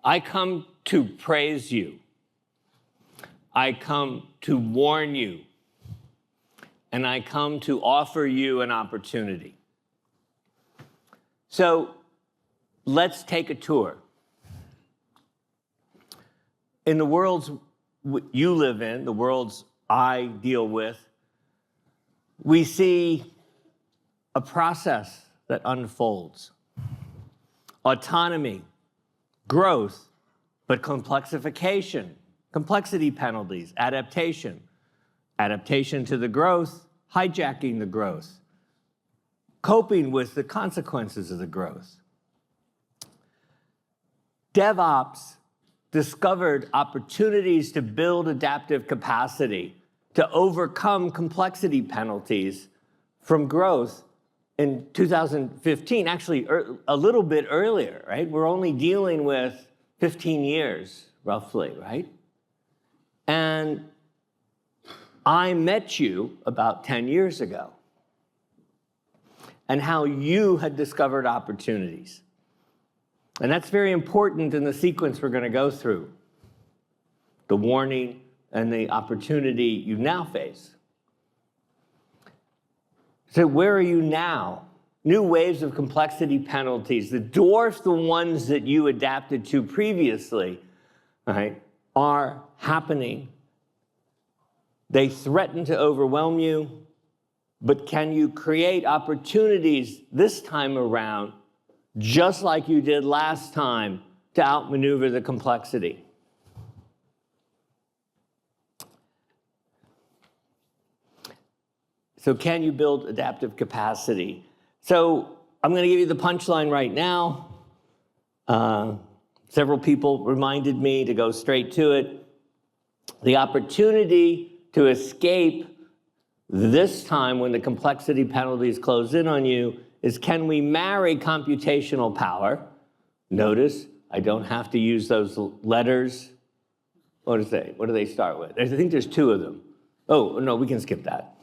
I come to praise you. I come to warn you. And I come to offer you an opportunity. So let's take a tour. In the worlds you live in, the worlds I deal with, we see a process that unfolds. Autonomy, growth, but complexification, complexity penalties, adaptation. Adaptation to the growth, hijacking the growth, coping with the consequences of the growth. DevOps discovered opportunities to build adaptive capacity to overcome complexity penalties from growth in 2015, actually a little bit earlier, right? We're only dealing with 15 years, roughly, right? And I met you about 10 years ago, and how you had discovered opportunities. And that's very important in the sequence we're going to go through. The warning and the opportunity you now face. So where are you now? New waves of complexity penalties that dwarf the ones that you adapted to previously, right, are happening. They threaten to overwhelm you, but can you create opportunities this time around, just like you did last time, to outmaneuver the complexity? So can you build adaptive capacity? So I'm going to give you the punchline right now. Several people reminded me to go straight to it. The opportunity to escape this time when the complexity penalties close in on you is, can we marry computational power? Notice I don't have to use those letters. What do they start with? I think there's two of them. Oh, no, we can skip that.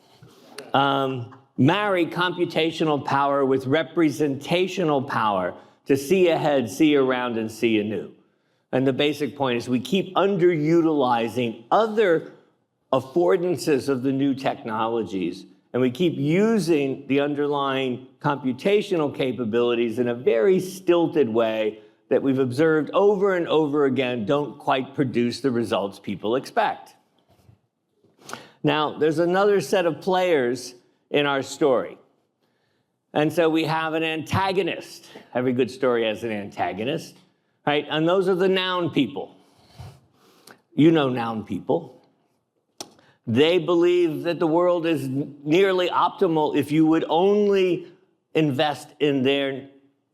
Marry computational power with representational power to see ahead, see around, and see anew. And the basic point is we keep underutilizing other affordances of the new technologies, and we keep using the underlying computational capabilities in a very stilted way that we've observed over and over again don't quite produce the results people expect. Now, there's another set of players in our story. And so we have an antagonist. Every good story has an antagonist, right? And those are the noun people. You know noun people. They believe that the world is nearly optimal if you would only invest in their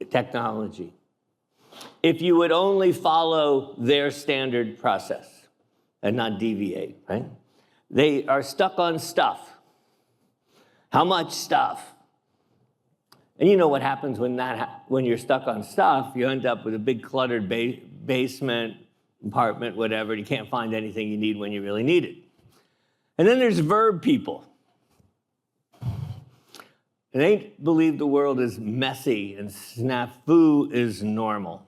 technology, if you would only follow their standard process and not deviate, right? They are stuck on stuff. How much stuff? And you know what happens when you're stuck on stuff. You end up with a big cluttered basement, apartment, whatever, and you can't find anything you need when you really need it. And then there's verb people. And they believe the world is messy and SNAFU is normal.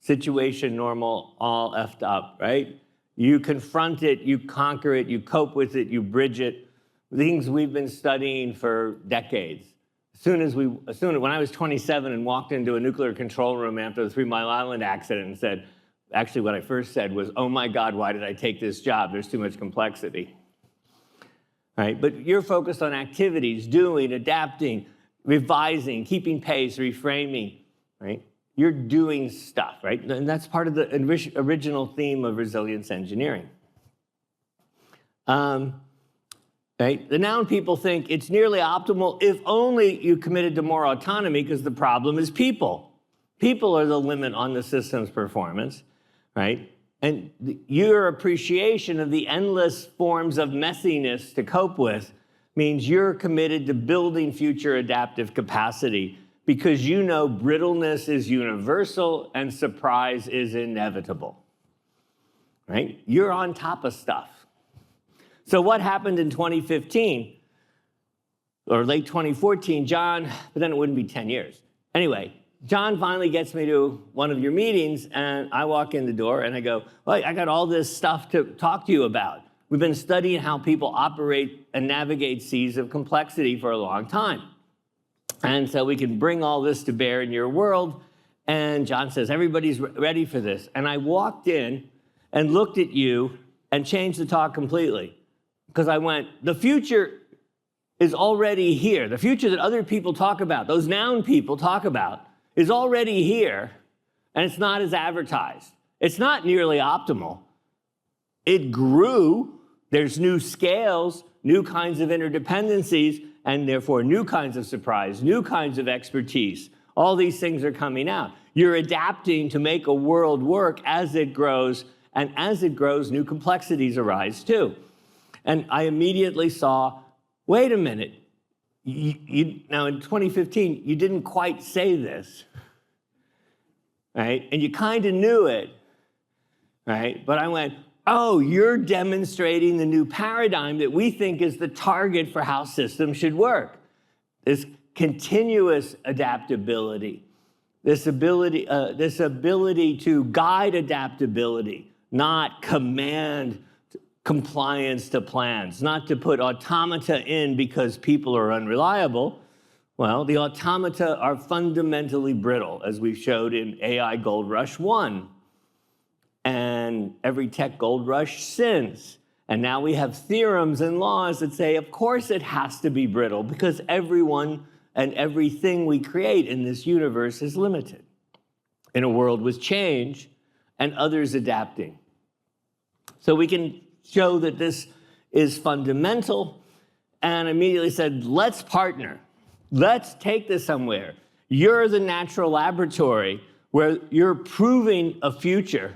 Situation normal, all effed up, right? You confront it, you conquer it, you cope with it, you bridge it. Things we've been studying for decades. When I was 27 and walked into a nuclear control room after the 3 Mile Island accident and said, actually what I first said was, oh my God, why did I take this job? There's too much complexity. Right? But you're focused on activities, doing, adapting, revising, keeping pace, reframing, right? You're doing stuff, right? And that's part of the original theme of resilience engineering. Right? The noun people think it's nearly optimal if only you committed to more autonomy, because the problem is people. People are the limit on the system's performance, right? And your appreciation of the endless forms of messiness to cope with means you're committed to building future adaptive capacity because you know brittleness is universal and surprise is inevitable, right? You're on top of stuff. So what happened in 2015 or late 2014, John, but then it wouldn't be 10 years. Anyway, John finally gets me to one of your meetings, and I walk in the door, and I go, well, I got all this stuff to talk to you about. We've been studying how people operate and navigate seas of complexity for a long time. And so we can bring all this to bear in your world. And John says, everybody's ready for this. And I walked in and looked at you and changed the talk completely. Because I went, the future is already here. The future that other people talk about, those noun people talk about, is already here, and it's not as advertised. It's not nearly optimal. It grew. There's new scales, new kinds of interdependencies, and therefore new kinds of surprise, new kinds of expertise. All these things are coming out. You're adapting to make a world work as it grows, and as it grows, new complexities arise too. And I immediately saw, wait a minute, now in 2015, you didn't quite say this, right? And you kind of knew it, right? But I went, oh, you're demonstrating the new paradigm that we think is the target for how systems should work. This continuous adaptability, this ability to guide adaptability, not command compliance to plans, not to put automata in because people are unreliable. Well, the automata are fundamentally brittle, as we showed in AI Gold Rush 1, and every tech gold rush since. And now we have theorems and laws that say, of course it has to be brittle, because everyone and everything we create in this universe is limited in a world with change and others adapting. So we can show that this is fundamental, and immediately said, let's partner. Let's take this somewhere. You're the natural laboratory where you're proving a future.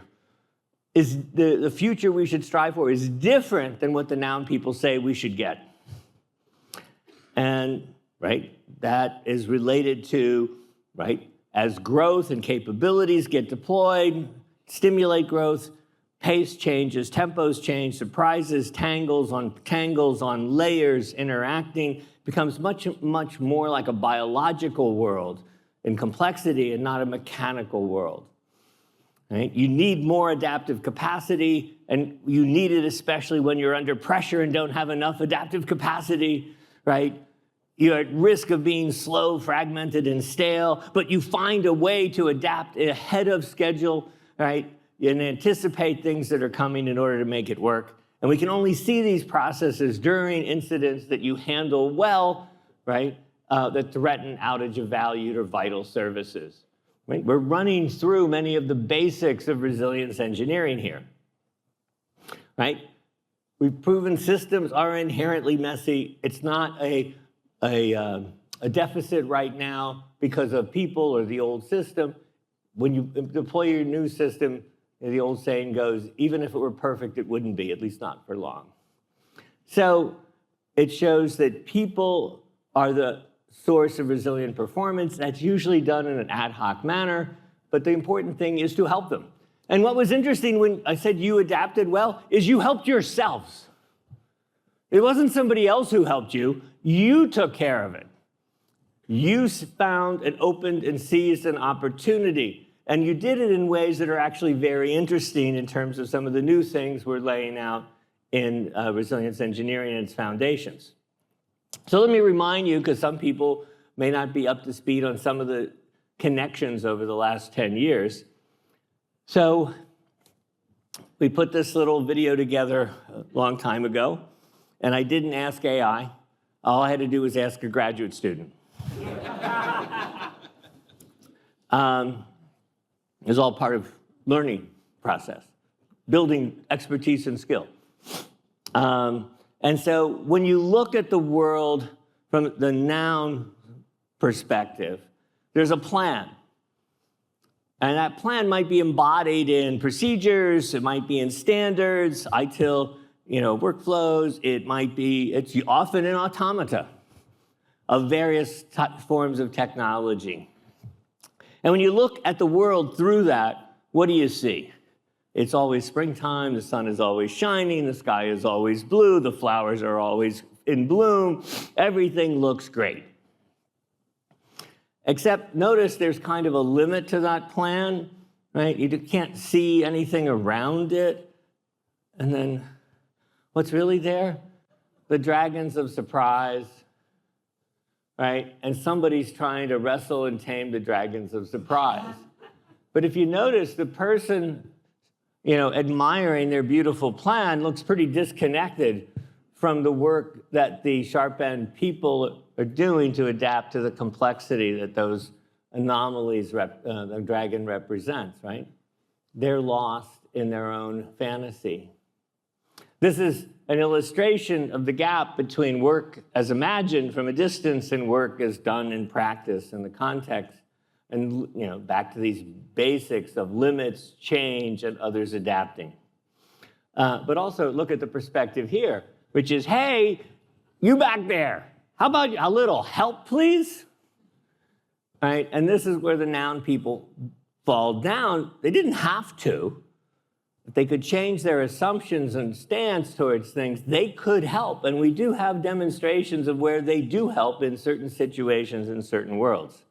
Is the future we should strive for is different than what the noun people say we should get. And, right, that is related to, right, as growth and capabilities get deployed, stimulate growth, pace changes, tempos change, surprises, tangles on layers interacting, becomes much, much more like a biological world in complexity and not a mechanical world. Right? You need more adaptive capacity, and you need it especially when you're under pressure and don't have enough adaptive capacity, right? You're at risk of being slow, fragmented, and stale, but you find a way to adapt ahead of schedule, right? And anticipate things that are coming in order to make it work. And we can only see these processes during incidents that you handle well, right, that threaten outage of valued or vital services. Right? We're running through many of the basics of resilience engineering here, right? We've proven systems are inherently messy. It's not a deficit right now because of people or the old system. When you deploy your new system, the old saying goes, even if it were perfect, it wouldn't be, at least not for long. So it shows that people are the source of resilient performance. That's usually done in an ad hoc manner, but the important thing is to help them. And what was interesting when I said you adapted well is you helped yourselves. It wasn't somebody else who helped you. You took care of it. You found and opened and seized an opportunity. And you did it in ways that are actually very interesting in terms of some of the new things we're laying out in resilience engineering and its foundations. So let me remind you, because some people may not be up to speed on some of the connections over the last 10 years. So we put this little video together a long time ago, and I didn't ask AI. All I had to do was ask a graduate student. It was all part of learning process, building expertise and skill. And so when you look at the world from the noun perspective, there's a plan. And that plan might be embodied in procedures, it might be in standards, ITIL, workflows, it's often in automata of various forms of technology. And when you look at the world through that, what do you see? It's always springtime, the sun is always shining, the sky is always blue, the flowers are always in bloom, everything looks great. Except notice there's kind of a limit to that plan, right? You can't see anything around it. And then what's really there? The dragons of surprise, right? And somebody's trying to wrestle and tame the dragons of surprise. But if you notice, the person, admiring their beautiful plan looks pretty disconnected from the work that the sharp-end people are doing to adapt to the complexity that those anomalies the dragon represents, right? They're lost in their own fantasy. This is an illustration of the gap between work as imagined from a distance and work as done in practice in the context. And back to these basics of limits, change, and others adapting. But also look at the perspective here, which is, hey, you back there, how about a little help, please? Right? And this is where the noun people fall down. They didn't have to. If they could change their assumptions and stance towards things, they could help. And we do have demonstrations of where they do help in certain situations in certain worlds.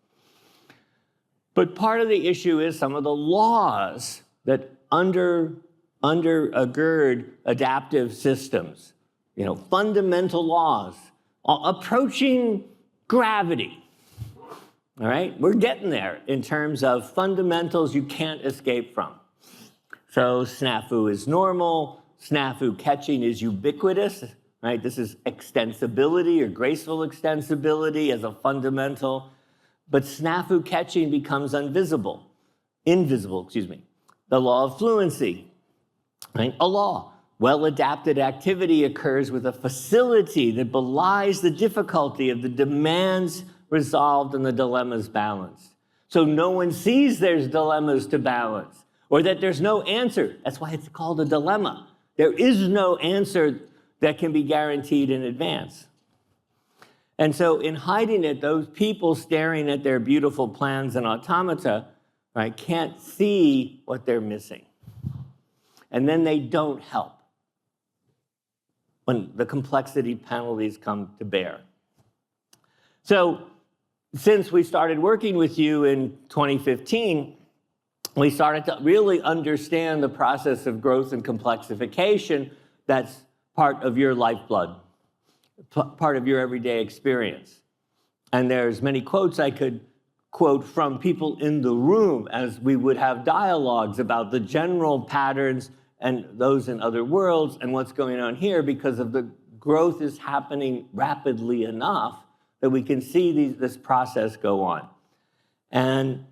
But part of the issue is some of the laws that undergird adaptive systems, fundamental laws, approaching gravity. All right? We're getting there in terms of fundamentals you can't escape from. So SNAFU is normal, SNAFU catching is ubiquitous, right? This is extensibility or graceful extensibility as a fundamental. But SNAFU catching becomes invisible. The law of fluency, right? A law. Well-adapted activity occurs with a facility that belies the difficulty of the demands resolved and the dilemmas balanced. So no one sees there's dilemmas to balance or that there's no answer. That's why it's called a dilemma. There is no answer that can be guaranteed in advance. And so in hiding it, those people staring at their beautiful plans and automata, right, can't see what they're missing. And then they don't help when the complexity penalties come to bear. So since we started working with you in 2015, we started to really understand the process of growth and complexification that's part of your lifeblood, part of your everyday experience. And there's many quotes I could quote from people in the room as we would have dialogues about the general patterns and those in other worlds and what's going on here, because of the growth is happening rapidly enough that we can see this process go on. And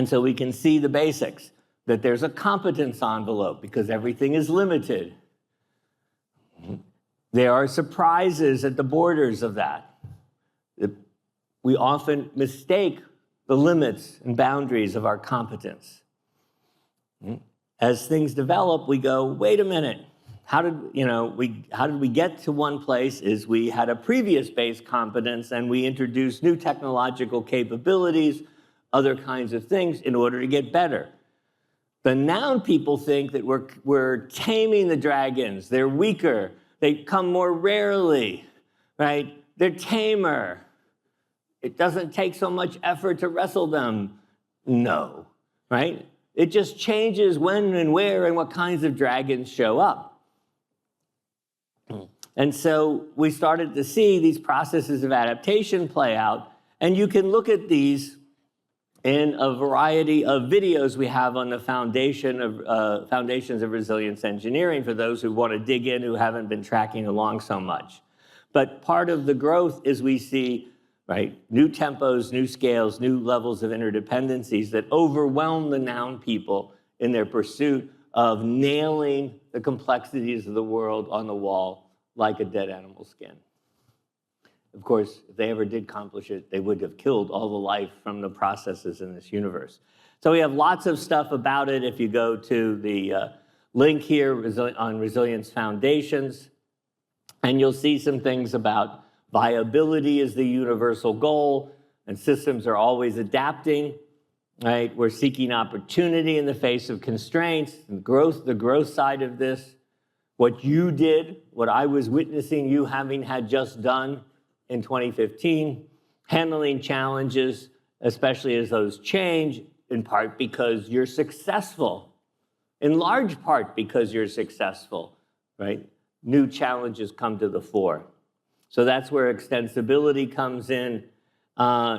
so we can see the basics, that there's a competence envelope because everything is limited. There are surprises at the borders of that. We often mistake the limits and boundaries of our competence. As things develop, we go, wait a minute, how did we get to one place is we had a previous base competence and we introduced new technological capabilities, other kinds of things in order to get better. The noun people think that we're taming the dragons, they're weaker, they come more rarely, right? They're tamer. It doesn't take so much effort to wrestle them. No, right? It just changes when and where and what kinds of dragons show up. And so we started to see these processes of adaptation play out, and you can look at these in a variety of videos we have on the Foundations of Resilience Engineering for those who want to dig in who haven't been tracking along so much. But part of the growth is we see, right, new tempos, new scales, new levels of interdependencies that overwhelm the noun people in their pursuit of nailing the complexities of the world on the wall like a dead animal skin. Of course, if they ever did accomplish it, they would have killed all the life from the processes in this universe. So we have lots of stuff about it. If you go to the link here on Resilience Foundations, and you'll see some things about viability is the universal goal, and systems are always adapting, right? We're seeking opportunity in the face of constraints, and the growth side of this, what you did, what I was witnessing you having had just done in 2015, handling challenges especially as those change, in part because you're successful, in large part because you're successful, right? New challenges come to the fore. So that's where extensibility comes in.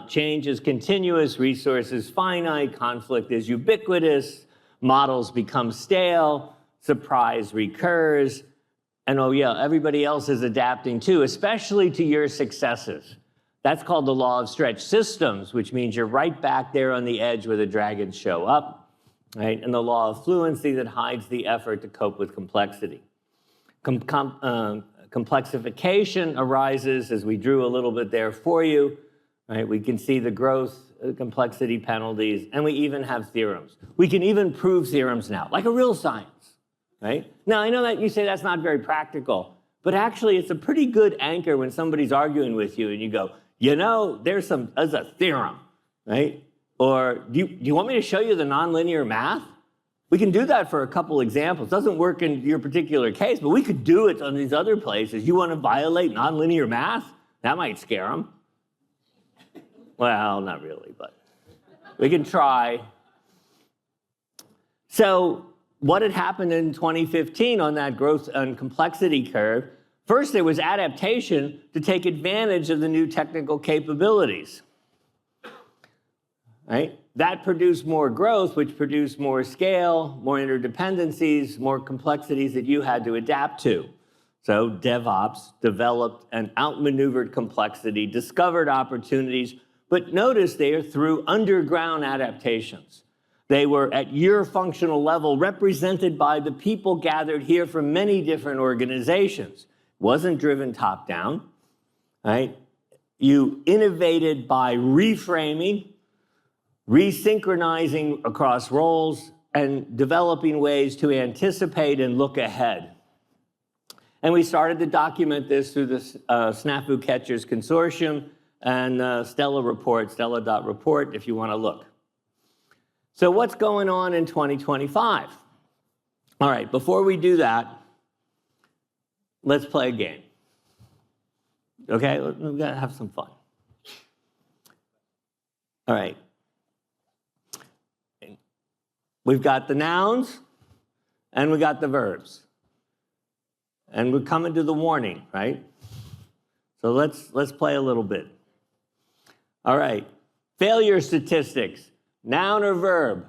Change is continuous, resources finite, conflict is ubiquitous, models become stale, surprise recurs, and oh yeah, everybody else is adapting too, especially to your successes. That's called the law of stretched systems, which means you're right back there on the edge where the dragons show up, right? And the law of fluency that hides the effort to cope with complexity. Complexification arises, as we drew a little bit there for you, right? We can see the growth, complexity penalties, and we even have theorems. We can even prove theorems now, like a real science, right? Now, I know that you say that's not very practical, but actually it's a pretty good anchor when somebody's arguing with you and you go, you know, there's a theorem, right? Or do you want me to show you the nonlinear math? We can do that for a couple examples. It doesn't work in your particular case, but we could do it on these other places. You want to violate nonlinear math? That might scare them. Well, not really, but we can try. So what had happened in 2015 on that growth and complexity curve? First, there was adaptation to take advantage of the new technical capabilities, right? That produced more growth, which produced more scale, more interdependencies, more complexities that you had to adapt to. So DevOps developed and outmaneuvered complexity, discovered opportunities, but notice they are through underground adaptations. They were at your functional level, represented by the people gathered here from many different organizations. Wasn't driven top down, right? You innovated by reframing, resynchronizing across roles, and developing ways to anticipate and look ahead. And we started to document this through the SNAFU Catchers Consortium and Stella.report if you want to look. So what's going on in 2025? All right, before we do that, let's play a game. Okay, we've got to have some fun. All right. We've got the nouns and we got the verbs. And we're coming to the warning, right? So let's play a little bit. All right. Failure statistics. Noun or verb?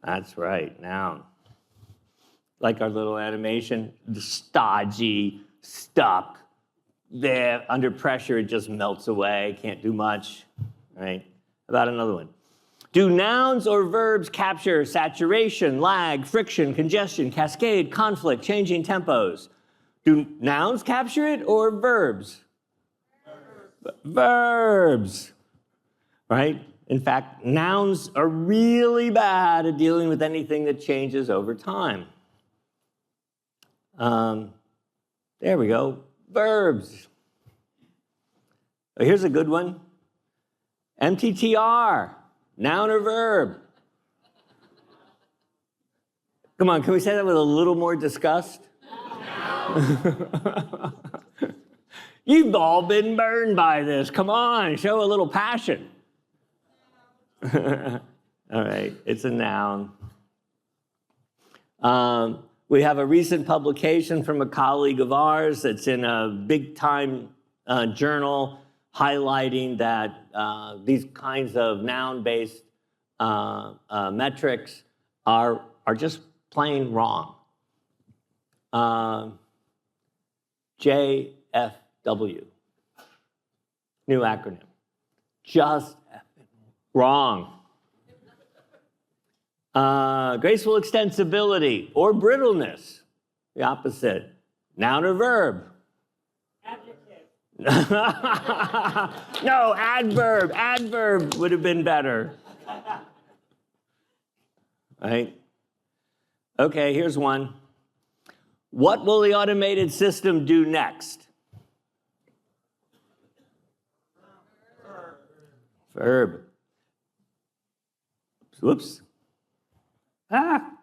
That's right, noun. Like our little animation, stodgy, stuck, there, under pressure, it just melts away, can't do much, right? How about another one? Do nouns or verbs capture saturation, lag, friction, congestion, cascade, conflict, changing tempos? Do nouns capture it or verbs? Verbs, right? In fact, nouns are really bad at dealing with anything that changes over time. There we go, verbs. Oh, here's a good one. MTTR, noun or verb? Come on, can we say that with a little more disgust? You've all been burned by this. Come on, show a little passion. All right, it's a noun. We have a recent publication from a colleague of ours that's in a big-time journal highlighting that these kinds of noun-based metrics are just plain wrong. JFW, new acronym, just wrong. Graceful extensibility or brittleness, the opposite. Noun or verb? Adjective. No, adverb. Adverb would have been better. Right? Okay, here's one. What will the automated system do next? Verb. Whoops. Ah.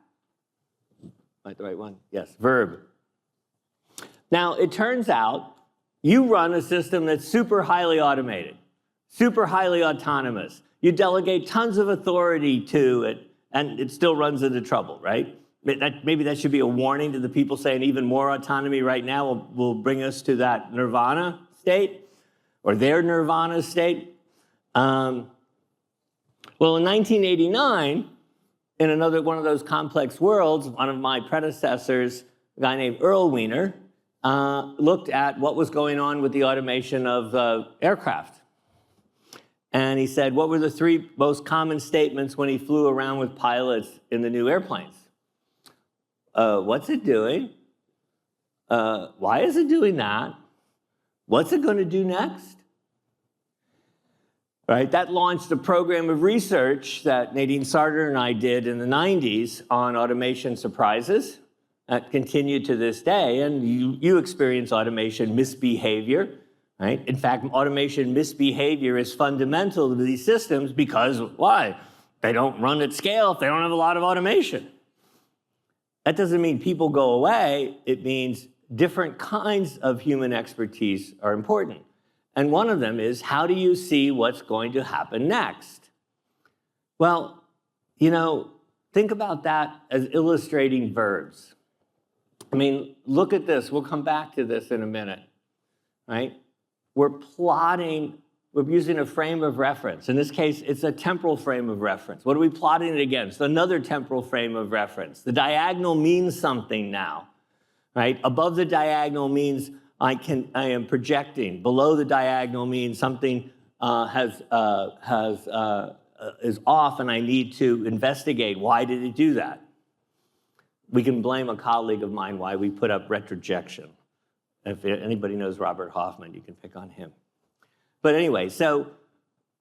Right, the right one? Yes, verb. Now, it turns out you run a system that's super highly automated. super highly autonomous. You delegate tons of authority to it, and it still runs into trouble, right? Maybe that should be a warning to the people saying even more autonomy right now will bring us to that nirvana state, or their nirvana state. Well, in 1989, in another one of those complex worlds, one of my predecessors, a guy named Earl Wiener, looked at what was going on with the automation of aircraft. And he said, what were the 3 most common statements when he flew around with pilots in the new airplanes? What's it doing? Why is it doing that? What's it going to do next? Right, that launched a program of research that Nadine Sarter and I did in the 90s on automation surprises. That continued to this day, and you experience automation misbehavior, right? In fact, automation misbehavior is fundamental to these systems because, why? They don't run at scale if they don't have a lot of automation. That doesn't mean people go away. It means different kinds of human expertise are important. And one of them is, how do you see what's going to happen next? Well, you know, think about that as illustrating verbs. I mean, look at this. We'll come back to this in a minute, right? We're plotting, we're using a frame of reference. In this case, it's a temporal frame of reference. What are we plotting it against? Another temporal frame of reference. The diagonal means something now, right? Above the diagonal means I am projecting. Below the diagonal means something is off and I need to investigate. Why did it do that? We can blame a colleague of mine why we put up retrojection. If anybody knows Robert Hoffman, you can pick on him. But anyway, so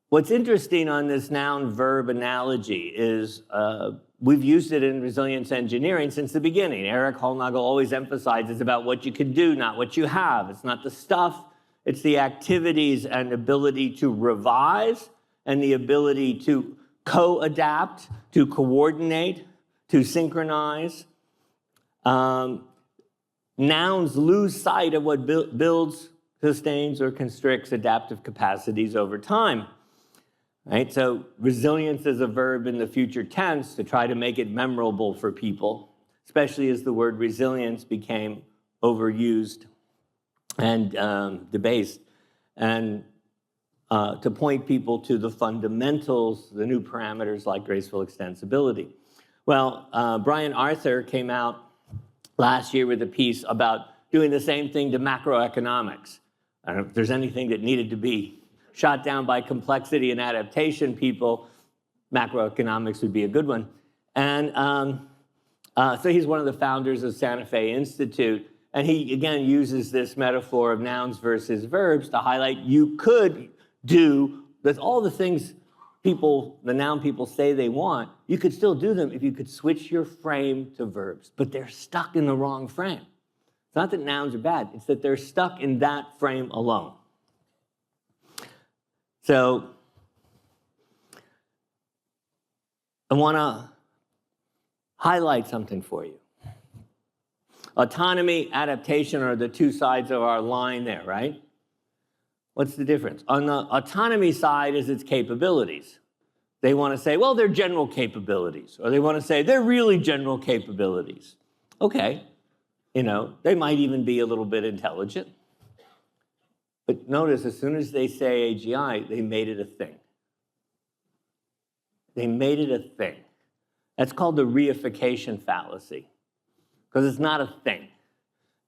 what's interesting on this noun-verb analogy is we've used it in resilience engineering since the beginning. Eric Holnagel always emphasizes about what you can do, not what you have. It's not the stuff, it's the activities and ability to revise and the ability to co-adapt, to coordinate, to synchronize. Nouns lose sight of what builds, sustains, or constricts adaptive capacities over time. Right? So resilience is a verb in the future tense to try to make it memorable for people, especially as the word resilience became overused and debased, and to point people to the fundamentals, the new parameters like graceful extensibility. Well, Brian Arthur came out last year with a piece about doing the same thing to macroeconomics. I don't know if there's anything that needed to be shot down by complexity and adaptation people, macroeconomics would be a good one. And so he's one of the founders of Santa Fe Institute, and he, again, uses this metaphor of nouns versus verbs to highlight you could do with all the things the noun people say they want, you could still do them if you could switch your frame to verbs, but they're stuck in the wrong frame. It's not that nouns are bad, it's that they're stuck in that frame alone. So I want to highlight something for you. Autonomy, adaptation are the 2 sides of our line there, right? What's the difference? On the autonomy side is its capabilities. They want to say, well, they're general capabilities, or they want to say they're really general capabilities. Okay, they might even be a little bit intelligent. But notice, as soon as they say AGI, they made it a thing. They made it a thing. That's called the reification fallacy, because it's not a thing.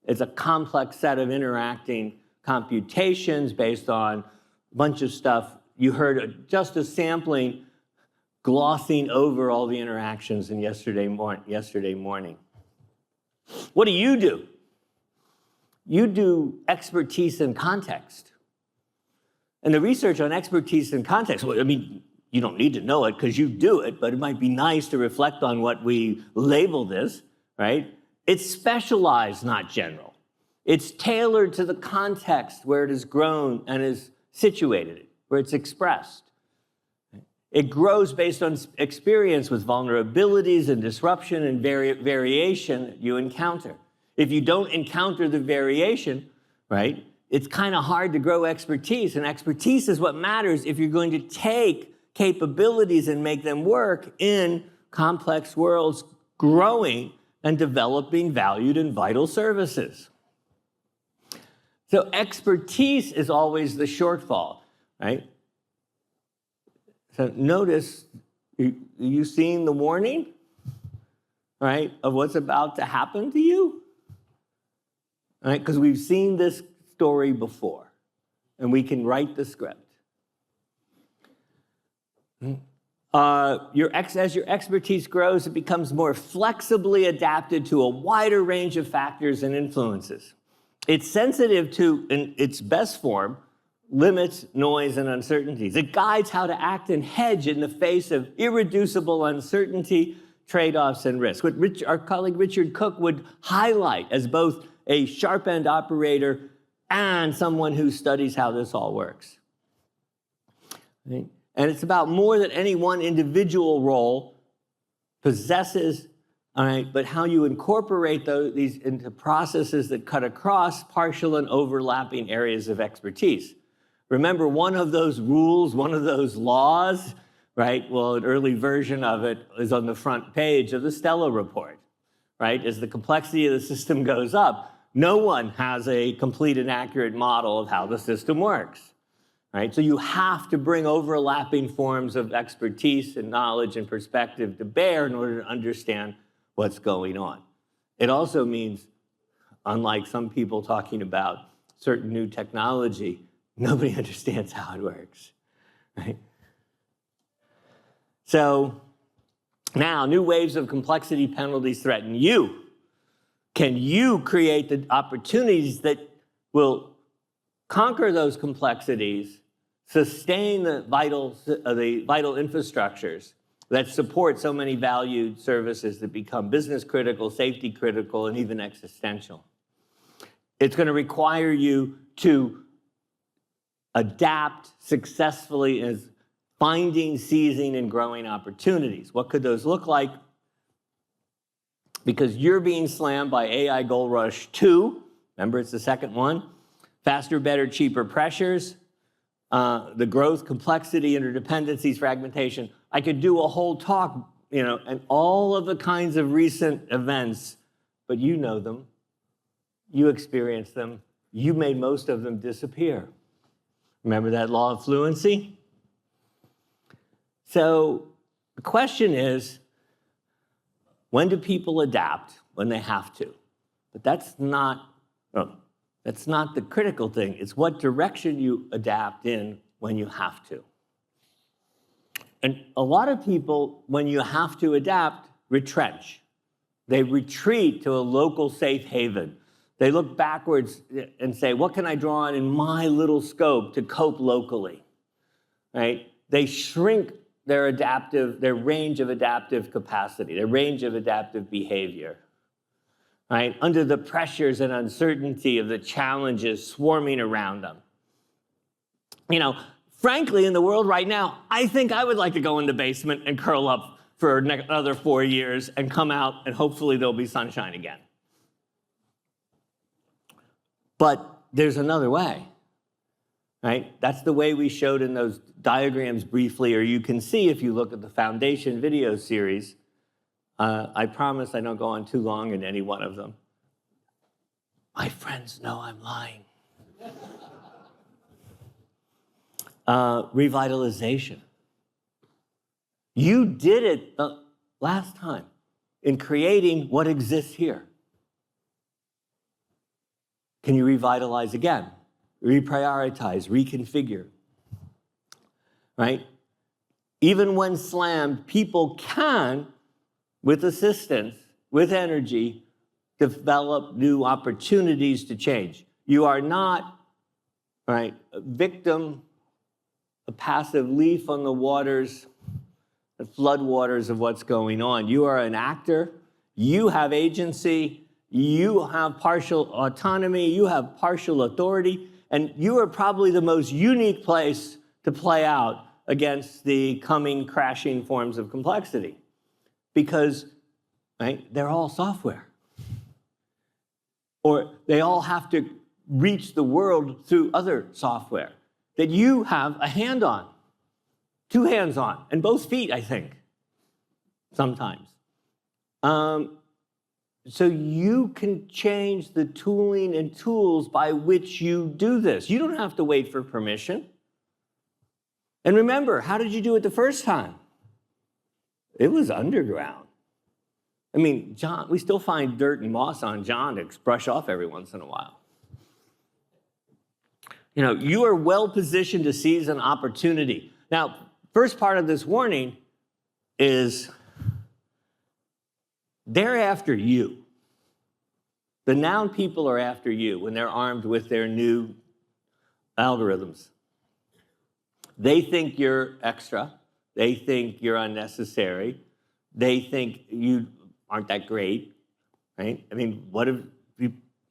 It's a complex set of interacting computations based on a bunch of stuff. You heard just a sampling glossing over all the interactions in yesterday morning. What do? You do expertise and context. And the research on expertise and context, well, I mean, you don't need to know it because you do it, but it might be nice to reflect on what we label this, right? It's specialized, not general. It's tailored to the context where it is grown and is situated, where it's expressed. It grows based on experience with vulnerabilities and disruption and variation you encounter. If you don't encounter the variation, right, it's kind of hard to grow expertise, and expertise is what matters if you're going to take capabilities and make them work in complex worlds, growing and developing valued and vital services. So expertise is always the shortfall, right? So notice, you seen the warning, right, of what's about to happen to you? Right? Because we've seen this story before, and we can write the script. As your expertise grows, it becomes more flexibly adapted to a wider range of factors and influences. It's sensitive to, in its best form, limits, noise, and uncertainties. It guides how to act and hedge in the face of irreducible uncertainty, trade-offs, and risk. What our colleague Richard Cook would highlight as both a sharp-end operator and someone who studies how this all works. Right? And it's about more than any one individual role possesses, all right, but how you incorporate these into processes that cut across partial and overlapping areas of expertise. Remember, one of those rules, one of those laws, right? Well, an early version of it is on the front page of the Stella report, right? As the complexity of the system goes up, no one has a complete and accurate model of how the system works, right? So you have to bring overlapping forms of expertise and knowledge and perspective to bear in order to understand what's going on. It also means, unlike some people talking about certain new technology, nobody understands how it works, right? So now, new waves of complexity penalties threaten you. Can you create the opportunities that will conquer those complexities, sustain the vital infrastructures that support so many valued services that become business critical, safety critical, and even existential? It's going to require you to adapt successfully as finding, seizing, and growing opportunities. What could those look like? Because you're being slammed by AI Gold Rush 2, remember it's the second one, faster, better, cheaper pressures, the growth, complexity, interdependencies, fragmentation. I could do a whole talk, and all of the kinds of recent events, but you know them, you experienced them, you made most of them disappear. Remember that law of fluency? So the question is, when do people adapt? When they have to. But that's not the critical thing. It's what direction you adapt in when you have to. And a lot of people, when you have to adapt, retrench. They retreat to a local safe haven. They look backwards and say, what can I draw on in my little scope to cope locally, right? They shrink their range of adaptive capacity, their range of adaptive behavior, right? Under the pressures and uncertainty of the challenges swarming around them. Frankly, in the world right now, I think I would like to go in the basement and curl up for another 4 years and come out, and hopefully there'll be sunshine again. But there's another way, right? That's the way we showed in those diagrams briefly, or you can see if you look at the Foundation video series. I promise I don't go on too long in any one of them. My friends know I'm lying. Revitalization. You did it last time in creating what exists here. Can you revitalize again? Reprioritize, reconfigure, right? Even when slammed, people can, with assistance, with energy, develop new opportunities to change. You are not, right, a victim, a passive leaf on the waters, the flood waters of what's going on. You are an actor. You have agency. You have partial autonomy. You have partial authority. And you are probably the most unique place to play out against the coming crashing forms of complexity. Because, right, they're all software. Or they all have to reach the world through other software that you have a hand on, 2 hands on, and both feet, I think, sometimes. So you can change the tooling and tools by which you do this. You don't have to wait for permission. And remember, how did you do it the first time? It was underground. I mean, John, we still find dirt and moss on John to brush off every once in a while. You know, you are well positioned to seize an opportunity. Now, first part of this warning is they're after you. The noun people are after you when they're armed with their new algorithms. They think you're extra. They think you're unnecessary. They think you aren't that great, right? I mean, what have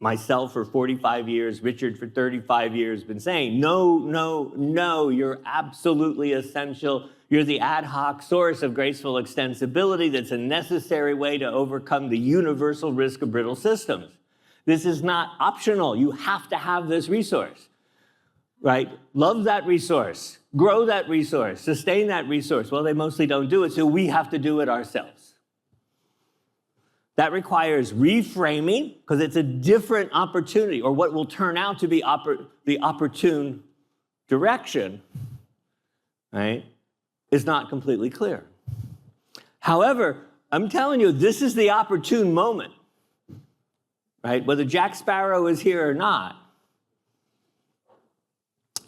myself for 45 years, Richard for 35 years been saying? No, no, no, you're absolutely essential. You're the ad hoc source of graceful extensibility that's a necessary way to overcome the universal risk of brittle systems. This is not optional. You have to have this resource, right? Love that resource, grow that resource, sustain that resource. Well, they mostly don't do it, so we have to do it ourselves. That requires reframing, because it's a different opportunity, or what will turn out to be the opportune direction, right, is not completely clear. However, I'm telling you, this is the opportune moment, right? Whether Jack Sparrow is here or not,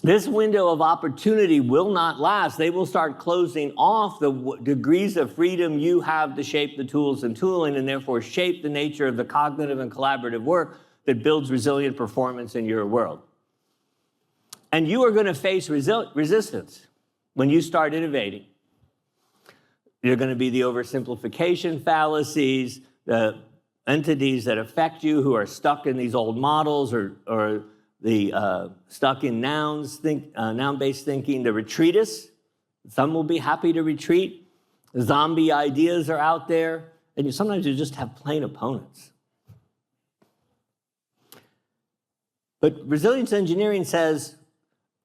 this window of opportunity will not last. They will start closing off the degrees of freedom you have to shape the tools and tooling, and therefore shape the nature of the cognitive and collaborative work that builds resilient performance in your world. And you are going to face resistance when you start innovating. You're going to be the oversimplification fallacies, the entities that affect you who are stuck in these old models, or the stuck in noun-based thinking, the retreatists. Some will be happy to retreat. Zombie ideas are out there, and sometimes you just have plain opponents. But resilience engineering says,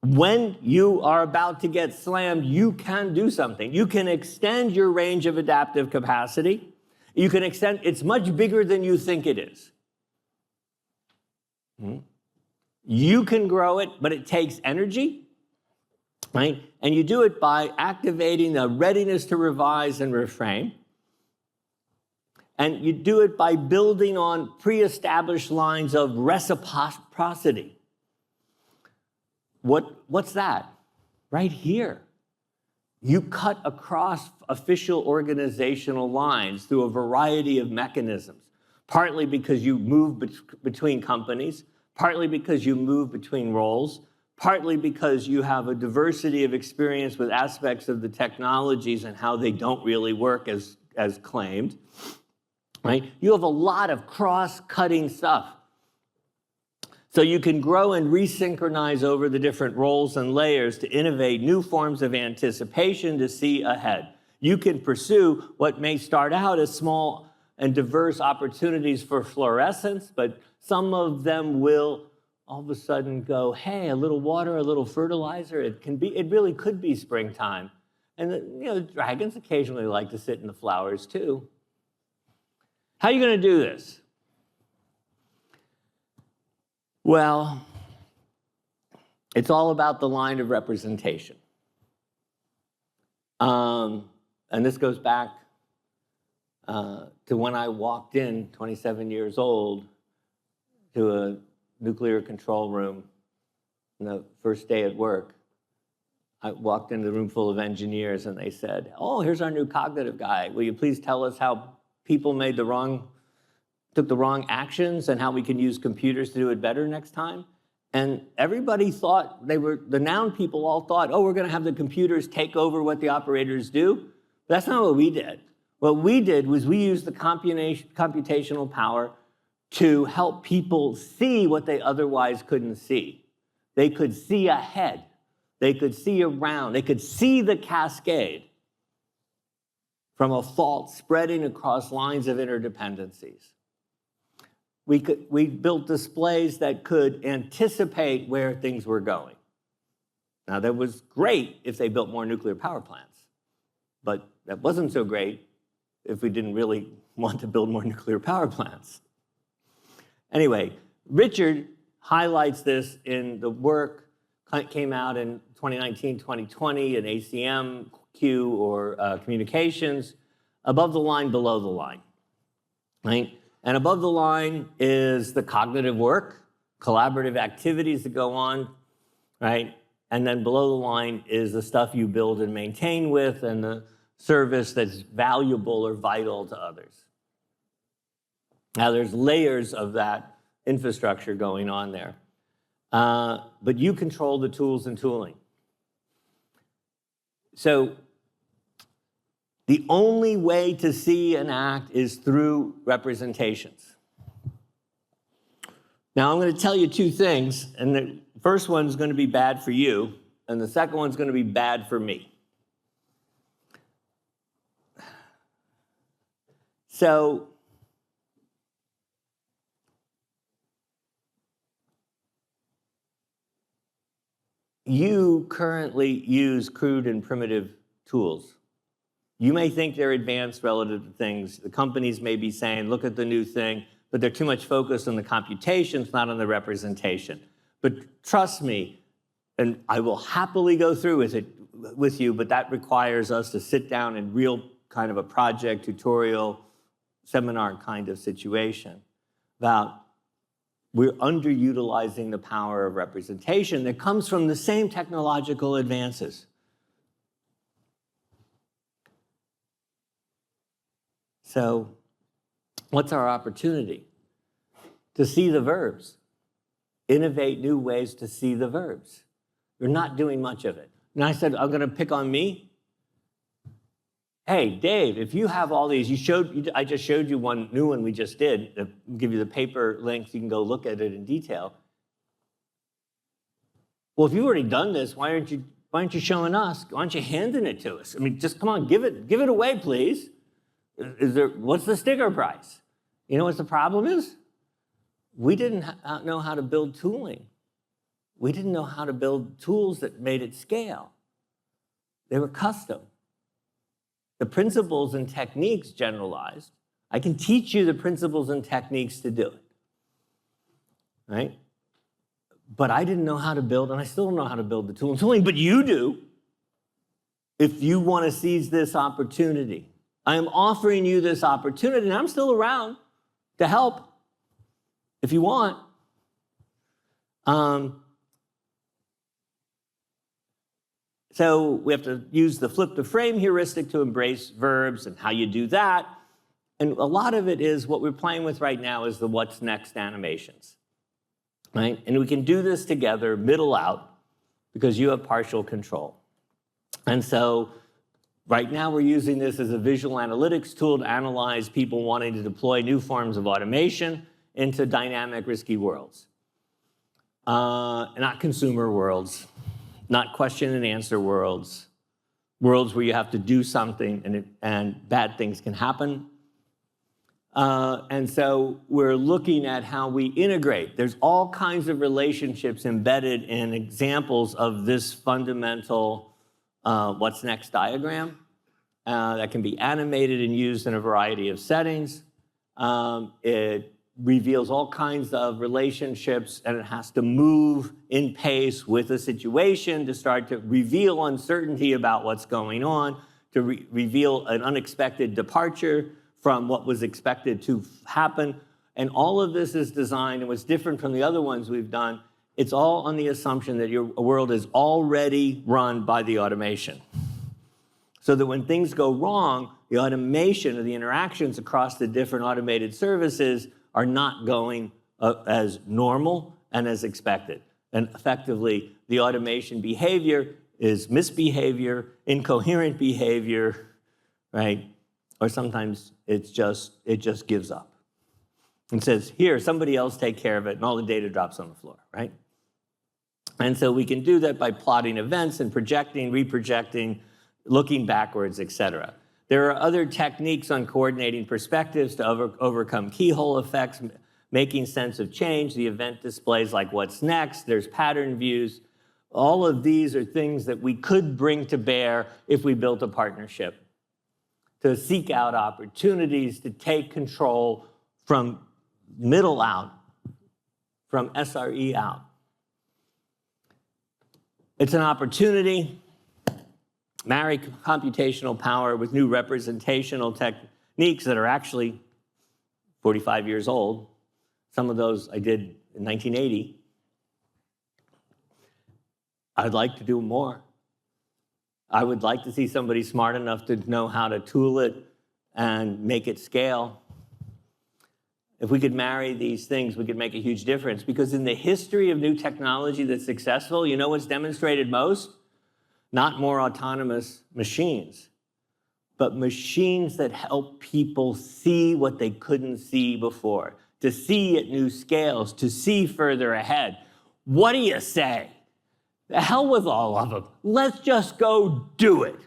when you are about to get slammed, you can do something. You can extend your range of adaptive capacity. You can extend, it's much bigger than you think it is. You can grow it, but it takes energy, right? And you do it by activating the readiness to revise and reframe. And you do it by building on pre-established lines of reciprocity. What's that? Right here. You cut across official organizational lines through a variety of mechanisms, partly because you move between companies, partly because you move between roles, partly because you have a diversity of experience with aspects of the technologies and how they don't really work as claimed, right? You have a lot of cross-cutting stuff. So you can grow and resynchronize over the different roles and layers to innovate new forms of anticipation to see ahead. You can pursue what may start out as small and diverse opportunities for fluorescence, but some of them will all of a sudden go, hey, a little water, a little fertilizer, it really could be springtime. And dragons occasionally like to sit in the flowers too. How are you going to do this? Well, it's all about the line of representation. And this goes back to when I walked in, 27 years old, to a nuclear control room on the first day at work. I walked into the room full of engineers and they said, oh, here's our new cognitive guy. Will you please tell us how people took the wrong actions and how we can use computers to do it better next time? And everybody thought the noun people all thought, oh, we're going to have the computers take over what the operators do. But that's not what we did. What we did was we used the computational power to help people see what they otherwise couldn't see. They could see ahead. They could see around. They could see the cascade from a fault spreading across lines of interdependencies. we built displays that could anticipate where things were going. Now, that was great if they built more nuclear power plants, but that wasn't so great if we didn't really want to build more nuclear power plants. Anyway, Richard highlights this in the work that came out in 2019, 2020 in ACM, or communications, above the line, below the line, right? And above the line is the cognitive work, collaborative activities that go on, right? And then below the line is the stuff you build and maintain with and the service that's valuable or vital to others. Now, there's layers of that infrastructure going on there. But you control the tools and tooling. So the only way to see an act is through representations. Now, I'm going to tell you two things, and the first one's going to be bad for you, and the second one's going to be bad for me. So, you currently use crude and primitive tools. You may think they're advanced relative to things. The companies may be saying, look at the new thing, but they're too much focused on the computations, not on the representation. But trust me, and I will happily go through with you, but that requires us to sit down in real kind of a project, tutorial, seminar kind of situation about we're underutilizing the power of representation that comes from the same technological advances. So, what's our opportunity? To see the verbs. Innovate new ways to see the verbs. You're not doing much of it. And I said, I'm going to pick on me. Hey, Dave, if you have all these, I just showed you one new one we just did. I'll give you the paper link. You can go look at it in detail. Well, if you've already done this, why aren't you showing us? Why aren't you handing it to us? I mean, just come on, give it away, please. What's the sticker price? You know what the problem is? We didn't know how to build tooling. We didn't know how to build tools that made it scale. They were custom. The principles and techniques generalized. I can teach you the principles and techniques to do it, right? But I didn't know how to build, and I still don't know how to build the tool and tooling, but you do. If you want to seize this opportunity, I am offering you this opportunity, and I'm still around to help if you want. So we have to use the flip the frame heuristic to embrace verbs and how you do that. And a lot of it is what we're playing with right now is the what's next animations, right? And we can do this together, middle out, because you have partial control. And so right now we're using this as a visual analytics tool to analyze people wanting to deploy new forms of automation into dynamic, risky worlds. Not consumer worlds. Not question and answer worlds, worlds where you have to do something and bad things can happen. And so we're looking at how we integrate. There's all kinds of relationships embedded in examples of this fundamental what's next diagram that can be animated and used in a variety of settings. It reveals all kinds of relationships, and it has to move in pace with a situation to start to reveal uncertainty about what's going on, to reveal an unexpected departure from what was expected to happen. And all of this is designed, and what's different from the other ones we've done, it's all on the assumption that your world is already run by the automation. So that when things go wrong, the automation of the interactions across the different automated services are not going as normal and as expected. And effectively, the automation behavior is misbehavior, incoherent behavior, right? Or sometimes it just gives up and says, here, somebody else take care of it, and all the data drops on the floor, right? And so we can do that by plotting events and projecting, reprojecting, looking backwards, et cetera. There are other techniques on coordinating perspectives to overcome keyhole effects, making sense of change, the event displays like what's next, there's pattern views. All of these are things that we could bring to bear if we built a partnership, to seek out opportunities, to take control from middle out, from SRE out. It's an opportunity. Marry computational power with new representational techniques that are actually 45 years old. Some of those I did in 1980. I'd like to do more. I would like to see somebody smart enough to know how to tool it and make it scale. If we could marry these things, we could make a huge difference. Because in the history of new technology that's successful, you know what's demonstrated most? Not more autonomous machines, but machines that help people see what they couldn't see before, to see at new scales, to see further ahead. What do you say? The hell with all of them. Let's just go do it.